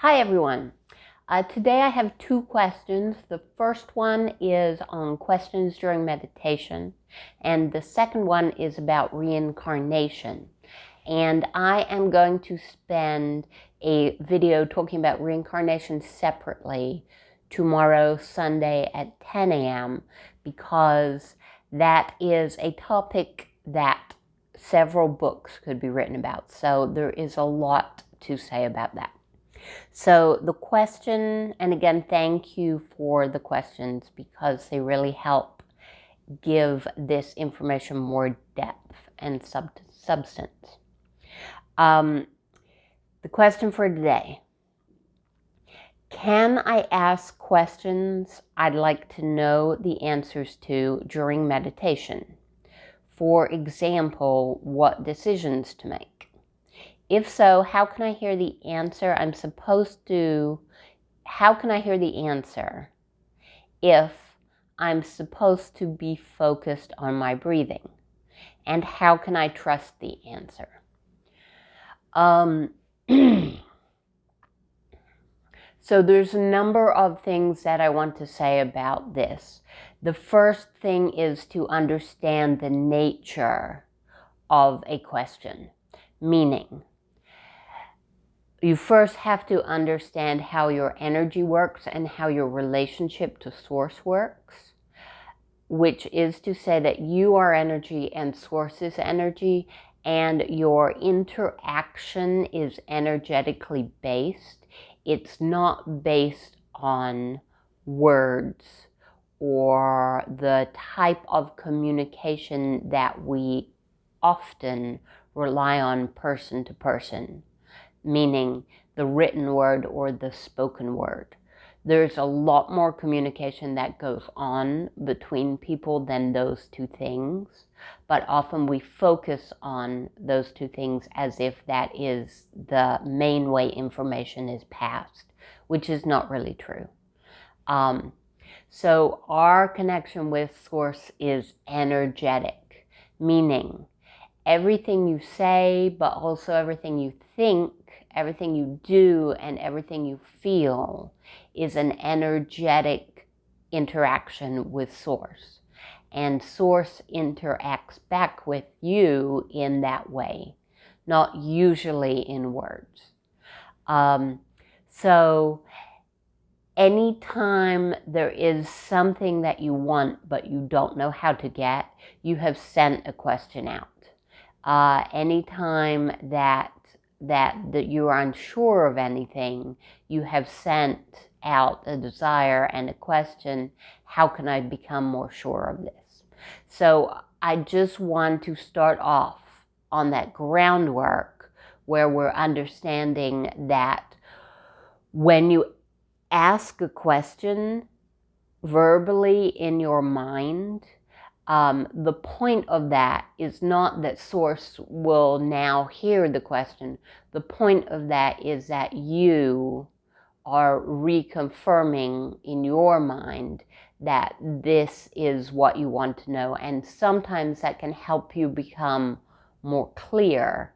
Hi everyone. Today I have two questions. The first one is on questions during meditation, and the second one is about reincarnation. And I am going to spend a video talking about reincarnation separately tomorrow, Sunday at 10 a.m. because that is a topic that several books could be written about. So there is a lot to say about that. So the question, and again, thank you for the questions because they really help give this information more depth and substance. The question for today: can I ask questions I'd like to know the answers to during meditation? For example, what decisions to make? If so, how can I hear the answer how can I hear the answer if I'm supposed to be focused on my breathing? And how can I trust the answer? So there's a number of things that I want to say about this. The first thing is to understand the nature of a question, meaning you first have to understand how your energy works and how your relationship to source works, which is to say that you are energy and source is energy, and your interaction is energetically based. It's not based on words or the type of communication that we often rely on person to person, meaning the written word or the spoken word. There's a lot more communication that goes on between people than those two things, but often we focus on those two things as if that is the main way information is passed, which is not really true. So our connection with Source is energetic, meaning everything you say, but also everything you think, everything you do, and everything you feel is an energetic interaction with Source. And Source interacts back with you in that way, not usually in words. So anytime there is something that you want but you don't know how to get, you have sent a question out. Anytime that you are unsure of anything, you have sent out a desire and a question: how can I become more sure of this? So I just want to start off on that groundwork where we're understanding that when you ask a question verbally in your mind, the point of that is not that Source will now hear the question. The point of that is that you are reconfirming in your mind that this is what you want to know. And sometimes that can help you become more clear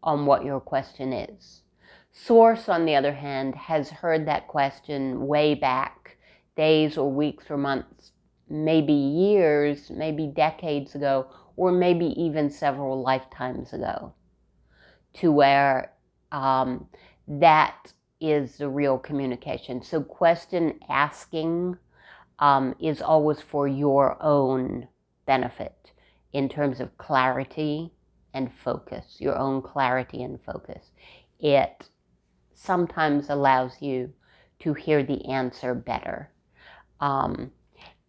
on what your question is. Source, on the other hand, has heard that question way back, days or weeks or months, maybe years, maybe decades ago, or maybe even several lifetimes ago, to where that is the real communication. So question asking is always for your own benefit in terms of clarity and focus, your own clarity and focus. It sometimes allows you to hear the answer better.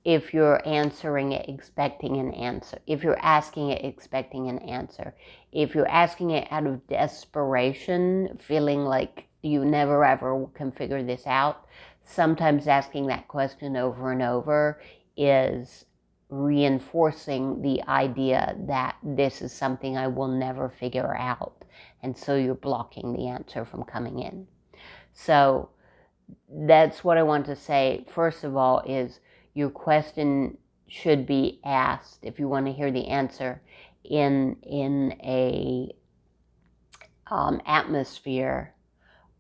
If you're answering it expecting an answer, if you're asking it expecting an answer, if you're asking it out of desperation, feeling like you never ever can figure this out, sometimes asking that question over and over is reinforcing the idea that this is something I will never figure out. And so you're blocking the answer from coming in. So that's what I want to say. First of all, is your question should be asked, if you want to hear the answer, in a atmosphere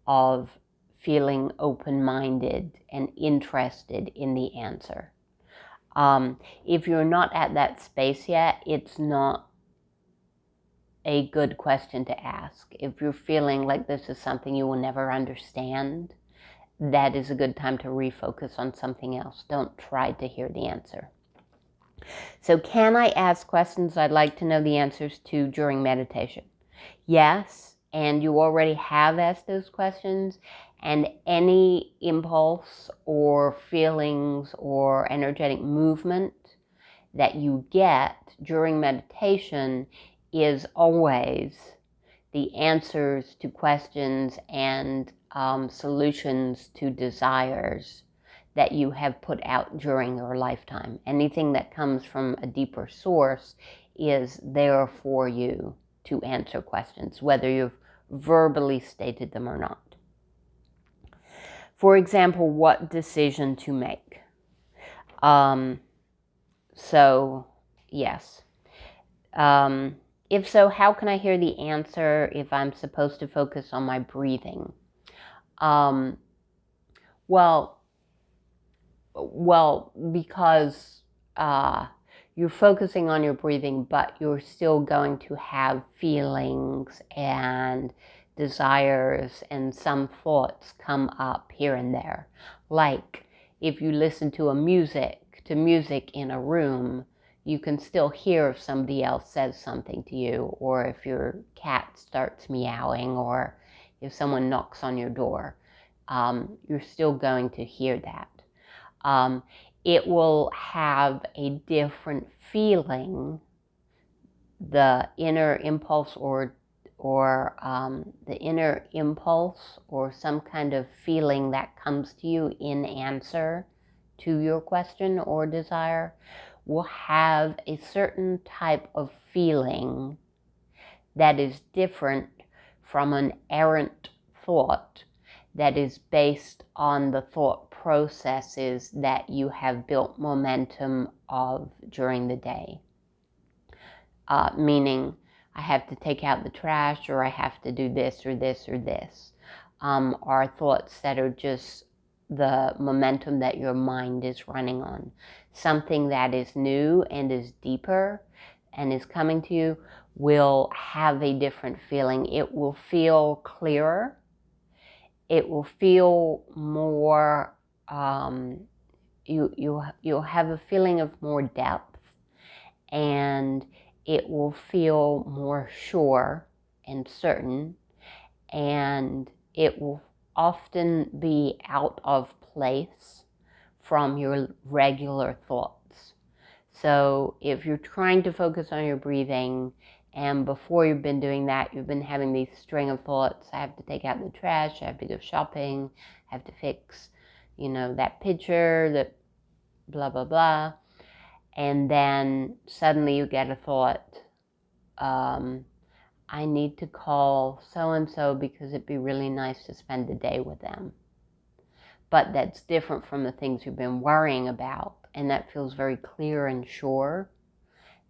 of feeling open-minded and interested in the answer. If you're not at that space yet, it's not a good question to ask. If you're feeling like this is something you will never understand, that is a good time to refocus on something else. Don't try to hear the answer. So can I ask questions I'd like to know the answers to during meditation? Yes, and you already have asked those questions, and any impulse or feelings or energetic movement that you get during meditation is always the answers to questions and solutions to desires that you have put out during your lifetime. Anything that comes from a deeper source is there for you to answer questions, whether you've verbally stated them or not. For example, what decision to make? So, yes. If so, how can I hear the answer if I'm supposed to focus on my breathing? Well, because you're focusing on your breathing, but you're still going to have feelings and desires and some thoughts come up here and there. Like if you listen to music in a room, you can still hear if somebody else says something to you, or if your cat starts meowing, or if someone knocks on your door. You're still going to hear that. It will have a different feeling, the inner impulse or the inner impulse or some kind of feeling that comes to you in answer to your question or desire will have a certain type of feeling that is different from an errant thought that is based on the thought processes that you have built momentum of during the day. Meaning, I have to take out the trash, or I have to do this or this or this. Are thoughts that are just the momentum that your mind is running on. Something that is new and is deeper and is coming to you will have a different feeling. It will feel clearer. It will feel more, you'll have a feeling of more depth, and it will feel more sure and certain, and it will often be out of place from your regular thoughts. So if you're trying to focus on your breathing, and before you've been doing that, you've been having these string of thoughts, I have to take out the trash, I have to go shopping, I have to fix, that picture, that blah, blah, blah. And then suddenly you get a thought, I need to call so-and-so because it'd be really nice to spend the day with them. But that's different from the things you've been worrying about, and that feels very clear and sure.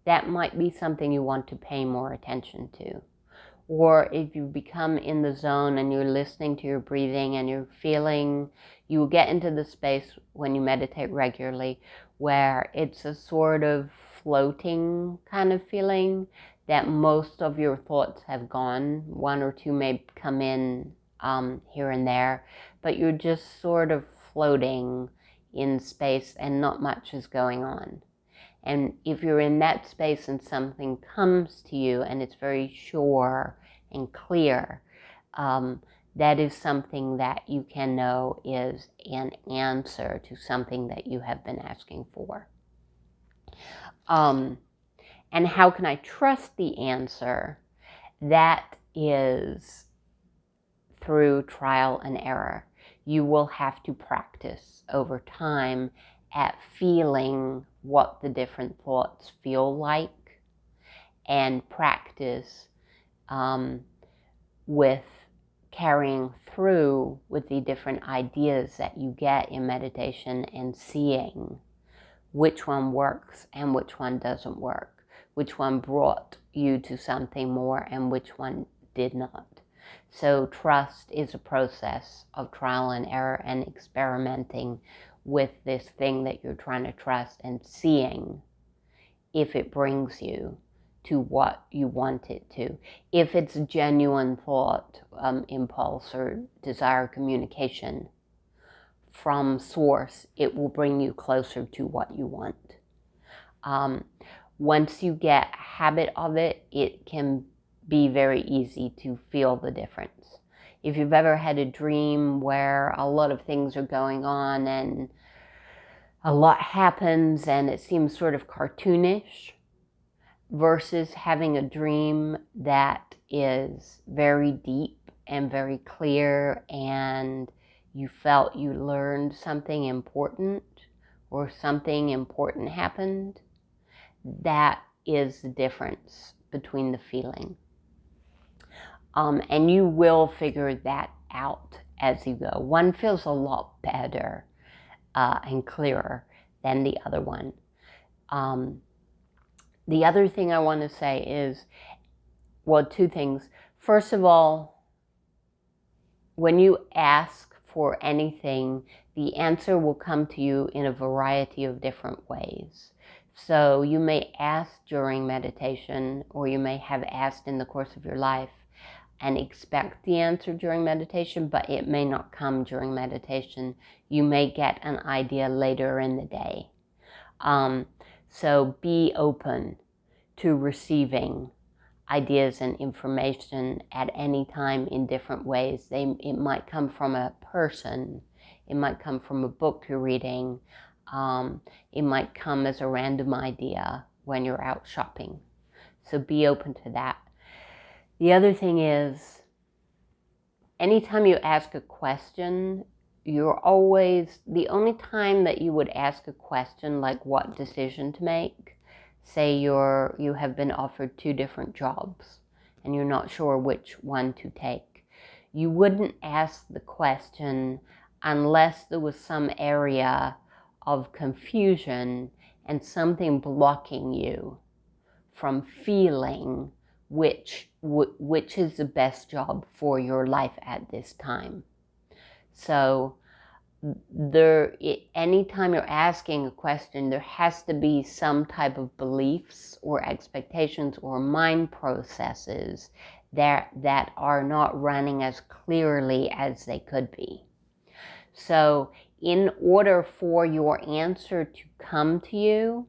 That might be something you want to pay more attention to. Or if you become in the zone and you're listening to your breathing and you're feeling, you will get into the space when you meditate regularly where it's a sort of floating kind of feeling that most of your thoughts have gone. One or two may come in here and there, but you're just sort of floating in space and not much is going on. And if you're in that space and something comes to you and it's very sure and clear, that is something that you can know is an answer to something that you have been asking for. And how can I trust the answer? That is through trial and error. You will have to practice over time at feeling what the different thoughts feel like, and practice with carrying through with the different ideas that you get in meditation and seeing which one works and which one doesn't work, which one brought you to something more and which one did not. So trust is a process of trial and error and experimenting with this thing that you're trying to trust and seeing if it brings you to what you want it to. If it's genuine thought, impulse, or desire communication from source, it will bring you closer to what you want. Once you get a habit of it, it can be very easy to feel the difference. If you've ever had a dream where a lot of things are going on and a lot happens and it seems sort of cartoonish, versus having a dream that is very deep and very clear and you felt you learned something important or something important happened, that is the difference between the feeling. And you will figure that out as you go. One feels a lot better and clearer than the other one. The other thing I want to say is, well, two things. First of all, when you ask for anything, the answer will come to you in a variety of different ways. So you may ask during meditation, or you may have asked in the course of your life and expect the answer during meditation, but it may not come during meditation. You may get an idea later in the day. So be open to receiving ideas and information at any time in different ways. It might come from a person, it might come from a book you're reading, it might come as a random idea when you're out shopping. So be open to that. The other thing is, anytime you ask a question, you're always, the only time that you would ask a question like what decision to make, say you have been offered 2 different jobs and you're not sure which one to take. You wouldn't ask the question unless there was some area of confusion and something blocking you from feeling which is the best job for your life at this time. So anytime you're asking a question, there has to be some type of beliefs or expectations or mind processes that are not running as clearly as they could be. So in order for your answer to come to you,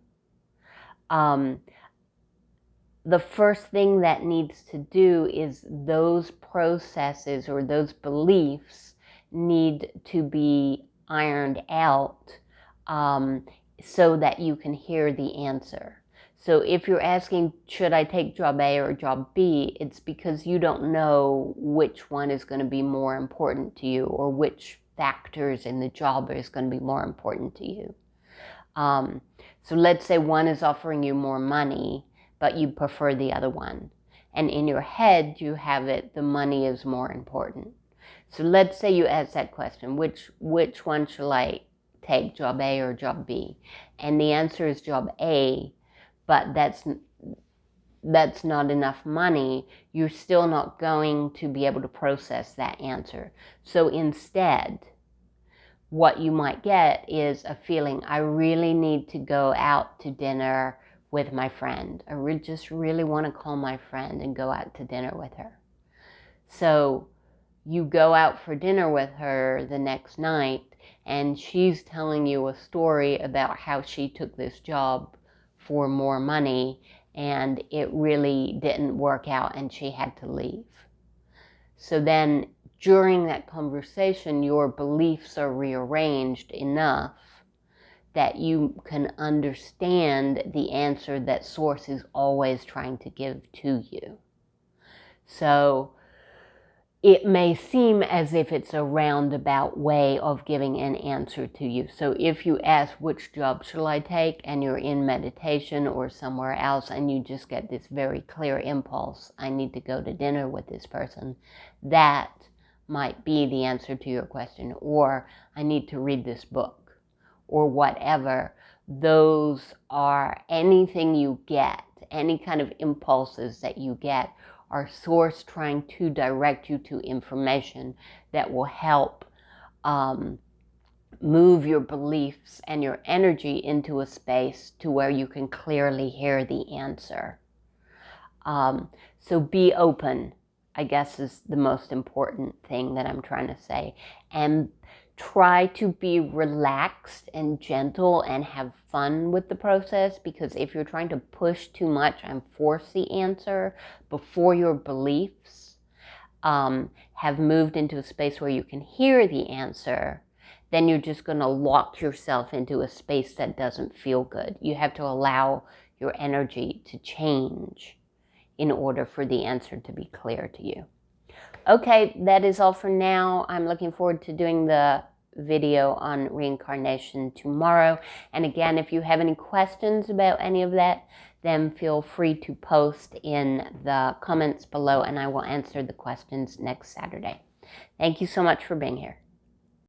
the first thing that needs to do is those processes or those beliefs need to be ironed out so that you can hear the answer. So if you're asking, should I take job A or job B, it's because you don't know which one is going to be more important to you or which factors in the job is going to be more important to you. So let's say one is offering you more money, but you prefer the other one. And in your head, you have it, the money is more important. So let's say you ask that question, which one shall I take, job A or job B? And the answer is job A, but that's not enough money. You're still not going to be able to process that answer. So instead, what you might get is a feeling, I really need to go out to dinner with my friend. I just really want to call my friend and go out to dinner with her. So you go out for dinner with her the next night and she's telling you a story about how she took this job for more money and it really didn't work out and she had to leave. So then during that conversation, your beliefs are rearranged enough that you can understand the answer that source is always trying to give to you. So it may seem as if it's a roundabout way of giving an answer to you. So if you ask, which job shall I take, and you're in meditation or somewhere else and you just get this very clear impulse, I need to go to dinner with this person, that might be the answer to your question. Or I need to read this book, or whatever. Those are anything you get, any kind of impulses that you get or source trying to direct you to information that will help move your beliefs and your energy into a space to where you can clearly hear the answer. So be open, I guess, is the most important thing that I'm trying to say. And try to be relaxed and gentle and have fun with the process, because if you're trying to push too much and force the answer before your beliefs have moved into a space where you can hear the answer, then you're just going to lock yourself into a space that doesn't feel good. You have to allow your energy to change in order for the answer to be clear to you. Okay, that is all for now. I'm looking forward to doing the video on reincarnation tomorrow. And again, if you have any questions about any of that, then feel free to post in the comments below and I will answer the questions next Saturday. Thank you so much for being here.